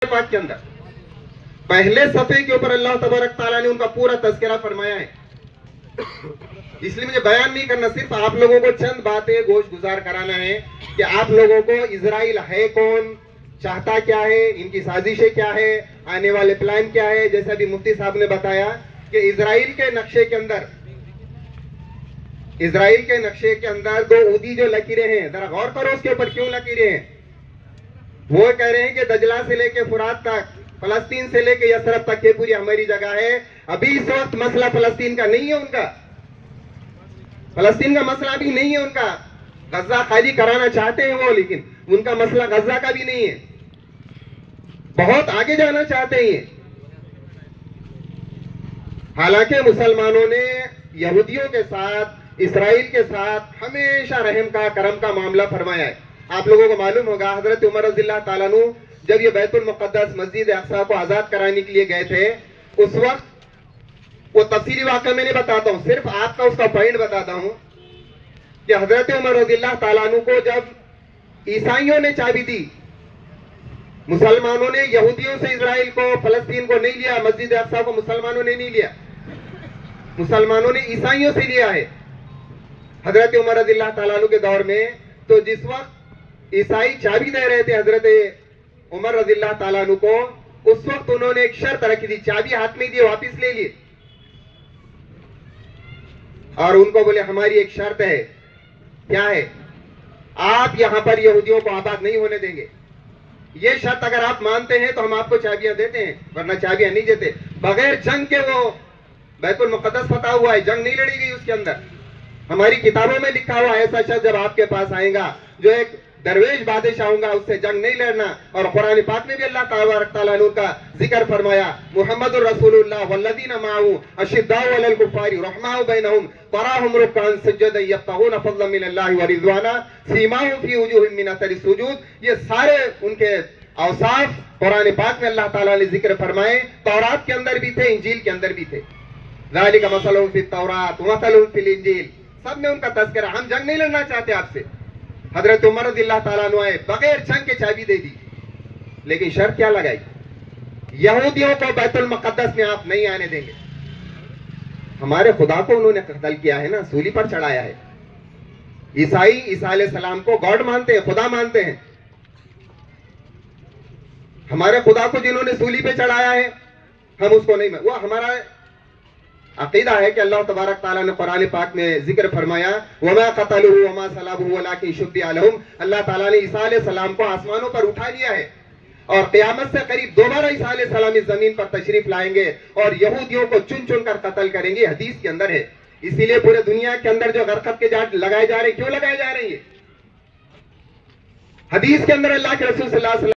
पाक के अंदर पहले सफे के ऊपर अल्लाह तबारक ताला ने उनका पूरा तज़किरा फरमाया है। इसलिए मुझे बयान नहीं करना, सिर्फ आप लोगों को चंद बातें गोश गुजार कराना है कि आप लोगों को इजराइल है कौन, चाहता क्या है, इनकी साजिशें क्या है, आने वाले प्लान क्या है। जैसा भी मुफ्ती साहब ने बताया कि इजराइल के नक्शे के अंदर दो ऊदी जो लकीरें हैं, जरा गौर करो उसके ऊपर क्यों लकीरें हैं। वो कह रहे हैं कि दजला से लेके फुरात तक, फलस्तीन से लेके यसरब तक ये पूरी हमारी जगह है। अभी इस वक्त मसला फलस्तीन का नहीं है, उनका फलस्तीन का मसला भी नहीं है उनका। गजा खाली कराना चाहते हैं वो, लेकिन उनका मसला गजा का भी नहीं है, बहुत आगे जाना चाहते हैं ये। हालांकि मुसलमानों ने यहूदियों के साथ, इसराइल के साथ हमेशा रहम का, करम का मामला फरमाया है। आप लोगों को मालूम होगा हजरत उमर रज़ियल्लाहु ताला अन्हु जब ये बैतुल मुक़द्दस मस्जिद अक़सा को आजाद कराने के लिए गए थे, उस वक्त वो तफसीली वाक़या मैं नहीं बताता हूँ, सिर्फ आपका उसका पॉइंट बताता हूँ कि हजरत उमर रज़ियल्लाहु ताला अन्हु को जब ईसाइयों ने चाबी दी, मुसलमानों ने यहूदियों से इजराइल को, फलस्तीन को नहीं लिया, मस्जिद अक़सा को मुसलमानों ने नहीं लिया, मुसलमानों ने ईसाइयों से लिया है हजरत उमर रज़ियल्लाहु ताला अन्हु के दौर में। तो जिस वक्त ईसाई चाबी दे रहे थे हजरत उमर रज़ियल्लाहु ताला अन्हु को, उस वक्त उन्होंने एक शर्त रखी थी, चाबी हाथ में दी, वापिस ले लिए, और उनको बोले हमारी एक शर्त है। क्या है? आप यहां पर यहूदियों को आबाद नहीं होने देंगे। ये शर्त अगर आप मानते हैं तो हम आपको चाबियां देते हैं, वरना चाबियां नहीं देते। बगैर जंग के वो बैतुल मुक़द्दस फतह हुआ है, जंग नहीं लड़ी गई उसके अंदर। हमारी किताबों में लिखा हुआ ऐसा शख्स जब आपके पास आएगा जो एक दरवेश बादशाह होगा, उससे जंग नहीं लड़ना। और कुरान पाक में भी अल्लाह तबारक तआला ने उनका जिक्र फरमाया, मुहम्मदुर रसूलुल्लाह वल्लज़ीना माअहू अशिद्दाउ अलल कुफ़ारि रहमाउ बैनहुम तराहुम रुक्कान सुज्जदन यब्तगूना फ़ज़लन मिनल्लाहि व रिज़वाना सीमाहुम फ़ी वुजूहिहिम मिन अथरि सुजूद। ये सारे उनके औसाफ कुरान पाक में अल्लाह ताला ने जिक्र फरमाए, तौरात के अंदर भी थे, इंजील के अंदर भी थे। ज़ालिका मसलुहुम फ़ित तौरात व मसलुहुम फ़िल इंजील, सब में उनका तज़किरा। हम जंग नहीं लड़ना चाहते आपसे। हजरत उमर रज़ियल्लाहु ताला अन्हु आए, बगैर जंग के चाबी दे दी, लेकिन शर्त क्या लगाई? यहूदियों को बैतुल मुक़द्दस में आप नहीं आने देंगे। हमारे खुदा को उन्होंने कत्ल किया है ना, सूली पर चढ़ाया है। ईसाई ईसा अलैहिस्सलाम को गॉड मानते हैं, खुदा मानते हैं। हमारे खुदा को जिन्होंने सूली पे चढ़ाया है, हम उसको नहीं मान। वो हमारा अकीदा है कि अल्लाह तबारक ताला ने कुरान पाक में जिक्र फरमाया, वमा क़तलूहु वमा सलबूहु वलाकिन शुब्बिहा लहुम। अल्लाह ताला ने ईसा अलैहिस्सलाम को आसमानों पर उठा लिया है, और क़यामत से करीब दोबारा ईसा अलैहिस्सलाम इस जमीन पर तशरीफ लाएंगे और यहूदियों को चुन चुन कर कत्ल करेंगे। हदीस के अंदर है। इसीलिए पूरे दुनिया के अंदर जो गरकत के जाट लगाए जा रहे हैं, क्यों लगाए जा रहे हैं? हदीस के अंदर अल्लाह के रसूल सल्लल्लाहु अलैहि वसल्लम